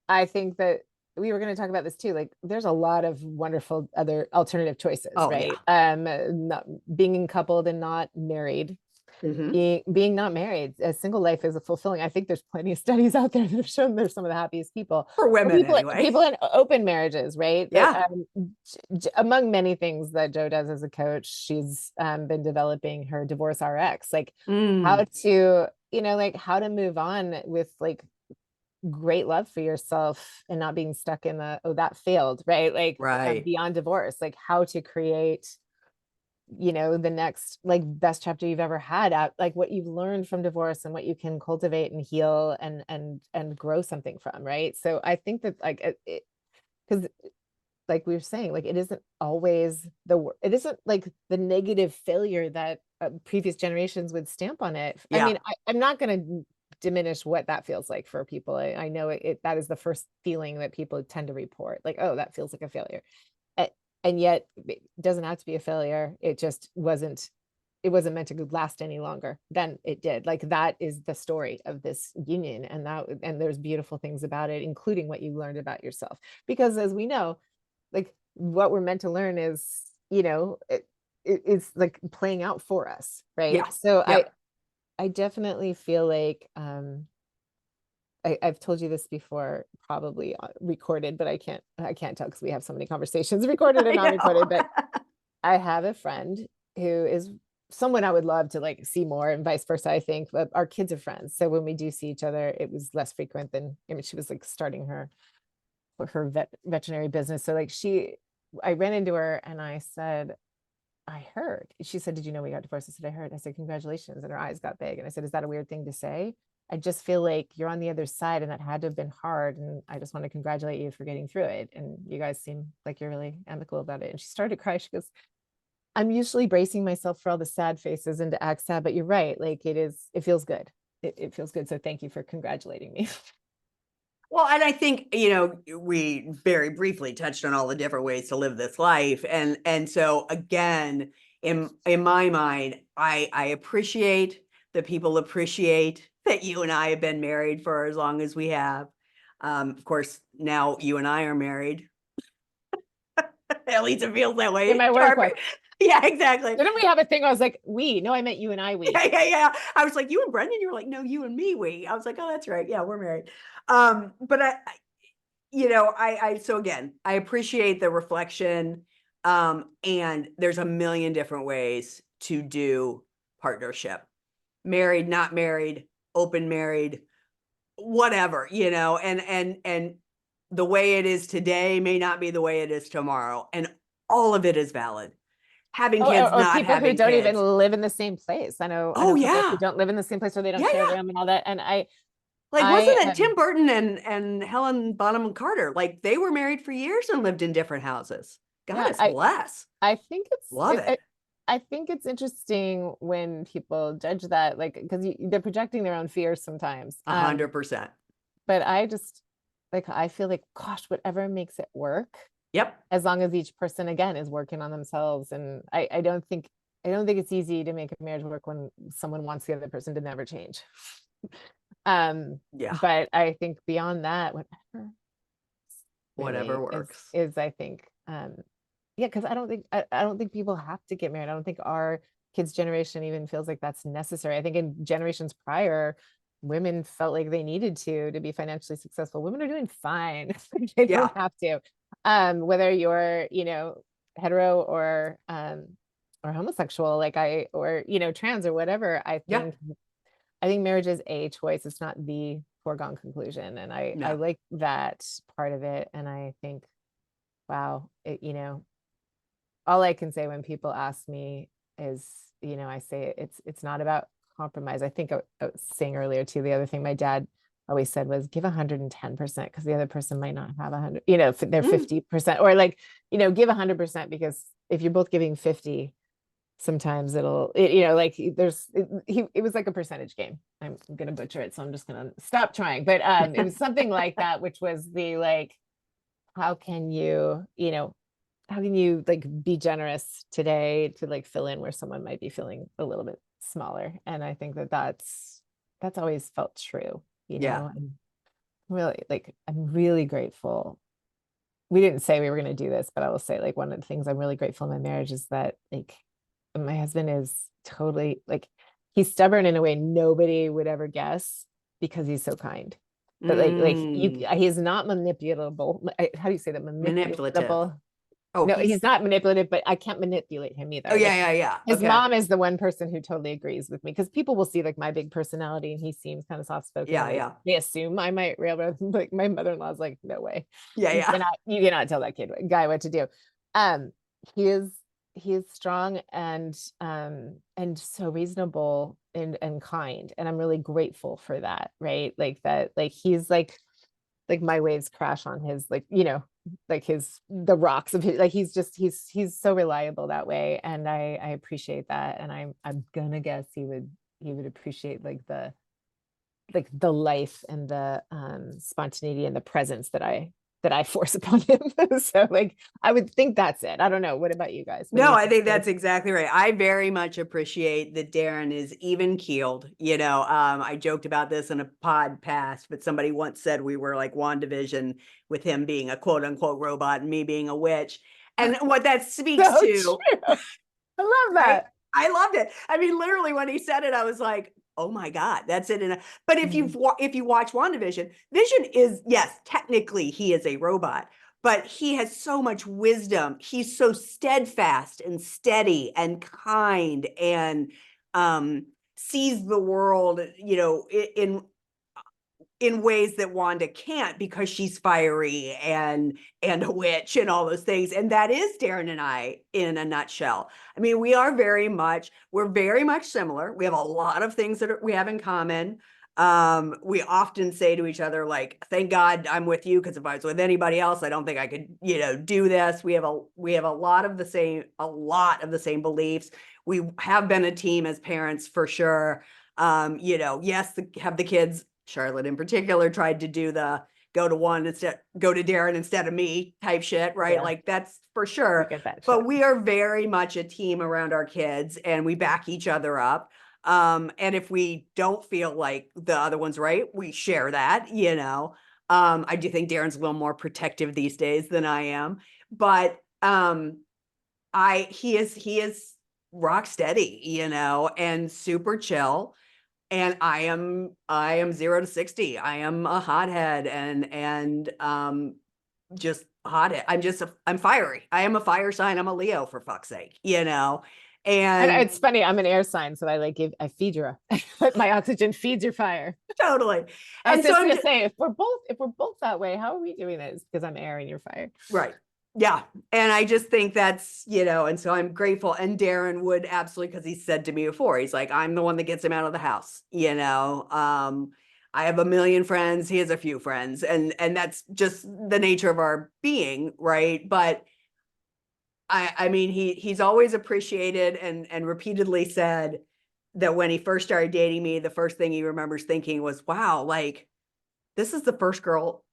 A: I think that we were going to talk about this too. Like, there's a lot of wonderful other alternative choices,
B: Oh yeah.
A: right? Not being coupled and not married,
B: Mm-hmm.
A: being not married. A single life is a fulfilling. I think there's plenty of studies out there that have shown there's some of the happiest people,
B: For
A: or
B: women anyway.
A: people in open marriages, right? That
B: Yeah.
A: among many things that Joe does as a coach, she's been developing her divorce RX, like how
B: Mm,
A: to, like how to move on with like great love for yourself and not being stuck in the, oh, that failed, right? Like
B: right.
A: beyond divorce, like how to create, the next like best chapter you've ever had out, like what you've learned from divorce and what you can cultivate and heal and grow something from, right? So I think that like because like we were saying, like it isn't always it isn't like the negative failure that previous generations would stamp on it. I
B: Yeah.
A: mean, I'm not going to diminish what that feels like for people. I know that is the first feeling that people tend to report, like, oh, that feels like a failure. And yet it doesn't have to be a failure. It wasn't meant to last any longer than it did. Like that is the story of this union, and there's beautiful things about it, including what you learned about yourself. Because as we know, like what we're meant to learn is, it's like playing out for us, right?
B: Yeah.
A: So i
B: Yep.
A: i definitely feel like I've told you this before, probably recorded, but I can't tell because we have so many conversations recorded and
B: I
A: not recorded.
B: know.
A: But I have a friend who is someone I would love to like see more, and vice versa. I think, but our kids are friends, so when we do see each other, it was less frequent than, I mean, she was like starting her veterinary business. So like I ran into her and I said, I heard. She said, did you know we got divorced? I said, I heard. I said, congratulations. And her eyes got big. And I said, is that a weird thing to say? I just feel like you're on the other side and that had to have been hard. And I just want to congratulate you for getting through it. And you guys seem like you're really amicable about it. And she started to cry. She goes, I'm usually bracing myself for all the sad faces and to act sad, but you're right. Like it feels good. It feels good. So thank you for congratulating me.
B: Well, and I think, you know, we very briefly touched on all the different ways to live this life. And so again, in my mind, I appreciate that people appreciate that you and I have been married for as long as we have. Of course, now you and I are married. At least it feels that
A: In
B: way.
A: my work
B: Sharp.
A: life.
B: Yeah, exactly.
A: Didn't we have a thing? I was like, no, I meant you and I, we.
B: Yeah. I was like, you and Brendan, you were like, no, you and me, we. I was like, oh, that's right. Yeah, we're married. But you know, so again, I appreciate the reflection. And there's a million different ways to do partnership. Married, not married, open married, whatever, and the way it is today may not be the way it is tomorrow. And all of it is valid. Having
A: Oh,
B: kids,
A: or
B: not
A: people who
B: having
A: don't even
B: kids.
A: live in the same place. I
B: Oh
A: know couples who
B: yeah.
A: don't live in the same place or they don't
B: Yeah,
A: share a
B: yeah.
A: room and all that. And
B: Like,
A: I
B: wasn't it
A: am,
B: Tim Burton and Helen Bonham Carter? Like, they were married for years and lived in different houses.
A: yeah,
B: Goddess bless.
A: I think
B: Love it.
A: I think it's interesting when people judge that, like, because they're projecting their own fears sometimes.
B: 100%.
A: But I just like, I feel like, gosh, whatever makes it work,
B: Yep.
A: as long as each person again is working on themselves. And I don't think it's easy to make a marriage work when someone wants the other person to never change.
B: Yeah.
A: But I think beyond that, whatever
B: Whatever
A: really
B: works.
A: is I think yeah, because I don't think people have to get married. I don't think our kids' generation even feels like that's necessary. I think in generations prior, women felt like they needed to be financially successful. Women are doing fine. They don't
B: Yeah.
A: have to. Whether you're, hetero or homosexual, like or trans or whatever,
B: Yeah.
A: I think marriage is a choice. It's not the foregone conclusion. And I
B: No.
A: like that part of it. And I think, wow, all I can say when people ask me is, I say it's not about compromise. I think I was saying earlier too, the other thing my dad always said was give 110% because the other person might not have 100, if they're
B: Mm.
A: 50%, or like, give 100% because if you're both giving 50, sometimes like it was like a percentage game. I'm gonna butcher it, so I'm just gonna stop trying. But it was something like that, which was the like, how can how can you like be generous today to like fill in where someone might be feeling a little bit smaller? And I think that that's always felt true,
B: Yeah.
A: and really, like, I'm really grateful. We didn't say we were going to do this, but I will say, like, one of the things I'm really grateful in my marriage is that, like, my husband is totally like, he's stubborn in a way nobody would ever guess because he's so kind. But
B: Mm.
A: he's not manipulable. How do you say that?
B: Manipulative.
A: Manipulable.
B: Oh,
A: No,
B: he's,
A: he's not manipulative, but I can't manipulate him
B: oh,
A: either.
B: yeah,
A: Like,
B: yeah, yeah.
A: his
B: Okay.
A: mom is the one person who totally agrees with me because people will see like my big personality and he seems kind of soft spoken and
B: Yeah, yeah.
A: they assume I might railroad. Like my mother-in-law is like, no way,
B: Yeah, yeah.
A: you cannot tell that guy what to do. Um, he is he is strong and so reasonable and kind, and I'm really grateful for that. Right, like that, like he's like my waves crash on his, like, like the rocks of his, like he's so reliable that way, and I appreciate that, and I'm gonna guess he would appreciate like the life and the spontaneity and the presence that I force upon him. So like I would think that's it. I don't know, what about you guys? What do
B: No,
A: you
B: I
A: think
B: think
A: is?
B: that's exactly right. I very much appreciate that Darren is even keeled. I joked about this in a pod past, but somebody once said we were like WandaVision with him being a quote unquote robot and me being a witch. And what that speaks
A: So
B: to,
A: true. I love
B: right?
A: that.
B: I loved it. I mean, literally when he said it, I was like, oh my God, that's it. But if
A: Mhm.
B: if you watch WandaVision, Vision is, yes, technically he is a robot, but he has so much wisdom. He's so steadfast and steady and kind and sees the world, in ways that Wanda can't because she's fiery and a witch and all those things. And that is Darren and I in a nutshell. I mean, we're very much similar. We have a lot of things that we have in common. We often say to each other, like, thank God I'm with you, because if I was with anybody else, I don't think I could, do this. We have a lot of the same beliefs. We have been a team as parents for sure. Yes, have the kids, Charlotte in particular, tried to do the go to Darren instead of me type shit, right?
A: Yeah,
B: Like, that's for
A: we
B: sure.
A: get that
B: But
A: shit.
B: we are very much a team around our kids and we back each other up. And if we don't feel like the other one's right, we share that. I do think Darren's a little more protective these days than I am, but he is rock steady, and super chill. And I am 0 to 60. I am a hothead and just hothead. I'm fiery. I am a fire sign. I'm a Leo, for fuck's sake.
A: And
B: And
A: it's funny, I'm an air sign, so I feed your my oxygen feeds your fire.
B: totally.
A: I was
B: And so
A: just
B: I'm
A: gonna
B: just,
A: say, if we're both that way, how are we doing this? Because I'm air and you're fire.
B: right. Yeah. And I just think that's, and so I'm grateful. And Darren would absolutely, because he said to me before, he's like, I'm the one that gets him out of the house. I have a million friends, he has a few friends, and that's just the nature of our being, right? But I mean, he's always appreciated and repeatedly said that when he first started dating me, the first thing he remembers thinking was, wow, like, this is the first girl.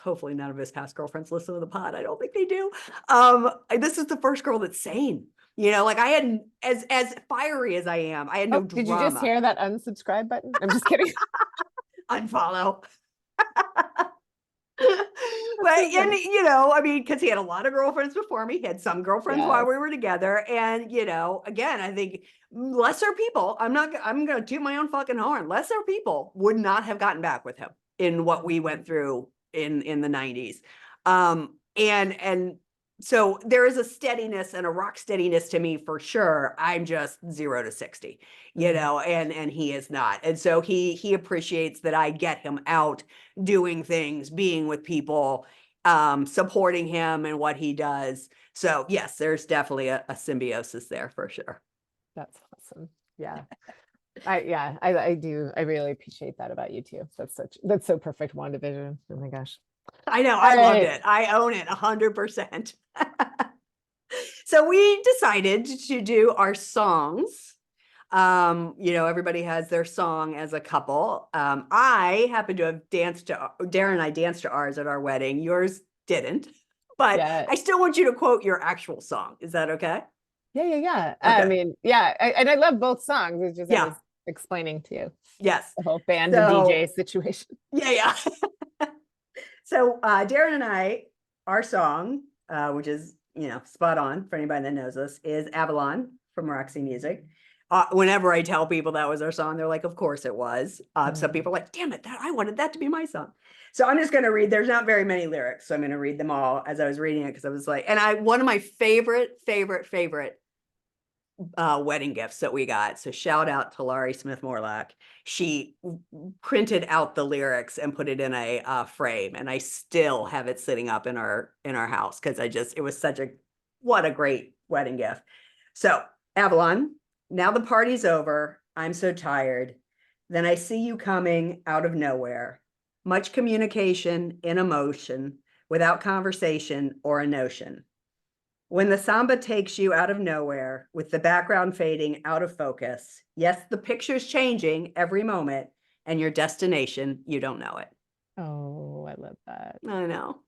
B: Hopefully none of his past girlfriends listen to the pod. I don't think they do. This is the first girl that's sane. Like I had, as fiery as I am, I had no
A: Oh, did you just
B: drama.
A: hear that unsubscribe button? I'm just kidding.
B: Unfollow.
A: That's
B: But
A: so
B: and
A: funny.
B: I mean, because he had a lot of girlfriends before me, he had some girlfriends while
A: Yes.
B: we were together, and again, I think lesser people. I'm gonna toot my own fucking horn. Lesser people would not have gotten back with him in what we went through in the '90s, and so there is a steadiness and a rock steadiness to me for sure. I'm just 0 to 60,
A: Mhm.
B: and he is not, and so he appreciates that I get him out doing things, being with people, supporting him and what he does. So yes, there's definitely a symbiosis there for sure.
A: That's awesome. Yeah. I do. I really appreciate that about you too. That's so perfect. WandaVision. Oh my gosh.
B: I know,
A: All
B: I loved
A: right.
B: it. I own it 100%. So we decided to do our songs. Everybody has their song as a couple. I happen to have danced to Darren and I danced to ours at our wedding. Yours didn't, but
A: Yeah.
B: I still want you to quote your actual song. Is that okay?
A: Yeah. I
B: Okay.
A: mean, yeah, and I love both songs. It's just I
B: Yeah.
A: was explaining to you
B: Yes.
A: the whole band and DJ
B: So
A: situation.
B: yeah. So Darren and I, our song, which is spot on for anybody that knows us, is Avalon from Roxy Music. Whenever I tell people that was our song, they're like, "Of course it was." Some
A: Mm.
B: people are like, "Damn it, I wanted that to be my song." So I'm just going to read. There's not very many lyrics, so I'm going to read them all as I was reading it because I was like, one of my favorite wedding gifts that we got. So shout out to Laurie Smith Morlock. She printed out the lyrics and put it in a frame, and I still have it sitting up in our house because it was what a great wedding gift. So Avalon, now the party's over. I'm so tired. Then I see you coming out of nowhere. Much communication in emotion without conversation or a notion. When the samba takes you out of nowhere with the background fading out of focus, yes, the picture's changing every moment and your destination, you don't know it.
A: Oh, I love that.
B: I know.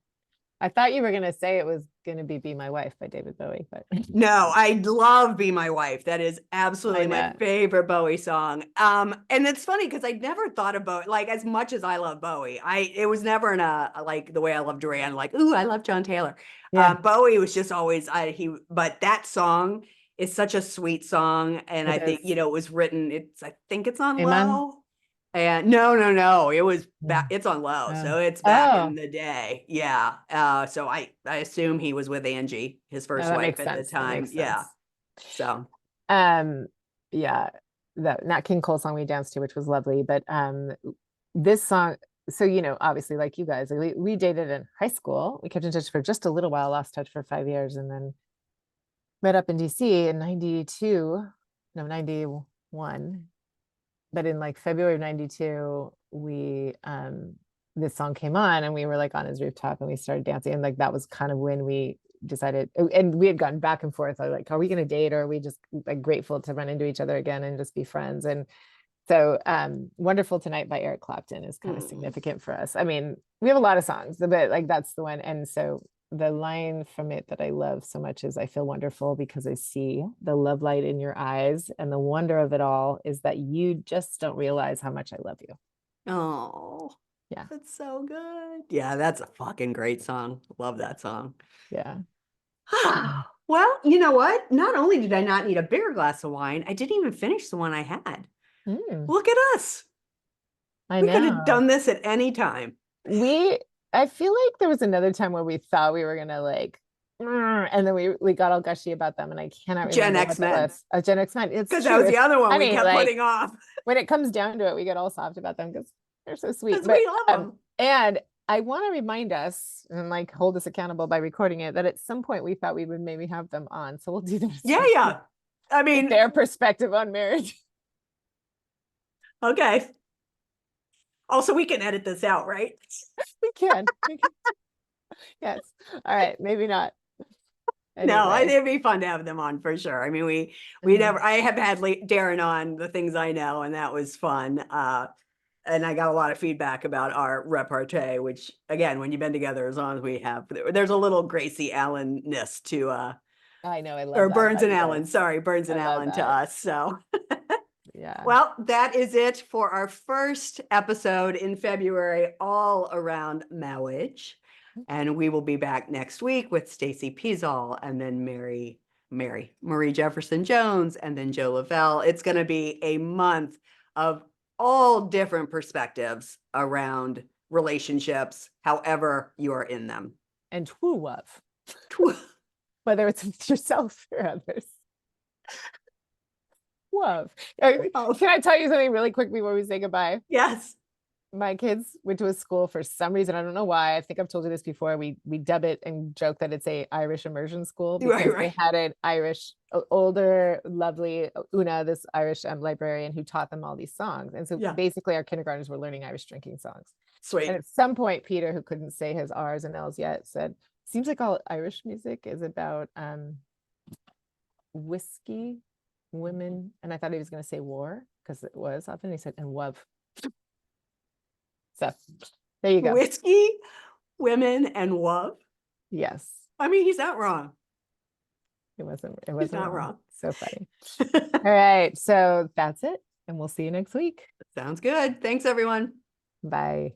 A: I thought you were gonna say it was gonna Be My Wife by David Bowie, but
B: No, I love Be My Wife. That is
A: I
B: absolutely my
A: know.
B: favorite Bowie song. And it's funny because I never thought of Bowie, like as much as I love Bowie, it was never in like the way I love Duran, like, ooh, I love John Taylor.
A: Yeah,
B: Bowie was just always, but that song is such a sweet song. And
A: it
B: I think,
A: is.
B: it was written, I think it's on
A: Amen.
B: low. And no, it was back,
A: Mm.
B: it's on low.
A: Oh.
B: So it's back in
A: Oh,
B: the day. Yeah. So I assume he was with Angie, his
A: no,
B: first
A: that
B: wife
A: makes
B: at the
A: sense. That
B: time.
A: makes
B: Yeah.
A: sense.
B: So
A: Um, yeah, that Nat King Cole song we danced to, which was lovely. But this song, so obviously, like you guys, like, we dated in high school. We kept in touch for just a little while, lost touch for 5 years, and then met up in DC in 92, no, 91. But in like February of 92, we this song came on and we were like on his rooftop and we started dancing. And like that was kind of when we decided, and we had gone back and forth, like, are we gonna date, or are we just like grateful to run into each other again and just be friends? And so Wonderful Tonight by Eric Clapton is kind of
B: mm.
A: significant for us. I mean, we have a lot of songs, but like that's the one. And so the line from it that I love so much is, I feel wonderful because I see the love light in your eyes. And the wonder of it all is that you just don't realize how much I love you.
B: Oh,
A: Yeah.
B: that's so good. Yeah, that's a fucking great song. Love that song.
A: Yeah.
B: Well, you know what? Not only did I not need a bigger glass of wine, I didn't even finish the one I had.
A: Mm,
B: Look at us.
A: I
B: We could have
A: know.
B: done this at any time.
A: We, I feel like there was another time where we thought we were gonna like And then we got all gushy about them, and I cannot
B: Gen
A: remember
B: X
A: what that
B: men.
A: was. A Gen X Men. It's
B: Because that
A: true.
B: was the
A: It's
B: other one we
A: funny.
B: kept
A: Like
B: putting off.
A: when it comes down to it, we get all soft about them because they're so sweet.
B: Because
A: But
B: we love them.
A: and I want to remind us and like hold us accountable by recording it that at some point we thought we would maybe have them on. So we'll do that.
B: Yeah, yeah. I mean,
A: their perspective on marriage.
B: okay. Also, we can edit this out, right?
A: We can. We can. Yes. All right. Maybe not.
B: No,
A: Anyway.
B: it'd be fun to have them on for sure. I mean, we never. I have had Darren on the things I know, and that was fun. And I got a lot of feedback about our repartee, which again, when you've been together as long as we have, there's a little Gracie Allen-ness to
A: I know. I love
B: or
A: that
B: Burns
A: about
B: and
A: you
B: Allen.
A: guys.
B: Sorry, Burns
A: I
B: and
A: love
B: Allen to
A: that.
B: us. So
A: Yeah.
B: well, that is it for our first episode in February, all around Mawwiage. And we will be back next week with Stacy Peasall and then Marie Jefferson Jones, and then Joe Lavelle. It's going to be a month of all different perspectives around relationships, however you are in them.
A: And true love, whether it's with yourself or others. Love. Can I tell you something really quick before we say goodbye?
B: Yes.
A: My kids went to a school for some reason. I don't know why. I think I've told you this before. We dub it and joke that it's a Irish immersion school because they had an Irish, older, lovely Una, this Irish librarian who taught them all these songs. And so basically our kindergartners were learning Irish drinking songs.
B: Sweet.
A: And at some point, Peter, who couldn't say his R's and L's yet, said, seems like all Irish music is about whiskey, women. And I thought he was going to say war because it was often. He said, and love. So there you go.
B: Whiskey, women, and love.
A: Yes.
B: I mean, he's not wrong.
A: It wasn't
B: He's not wrong.
A: So funny. All right. So that's it. And we'll see you next week.
B: Sounds good. Thanks, everyone.
A: Bye.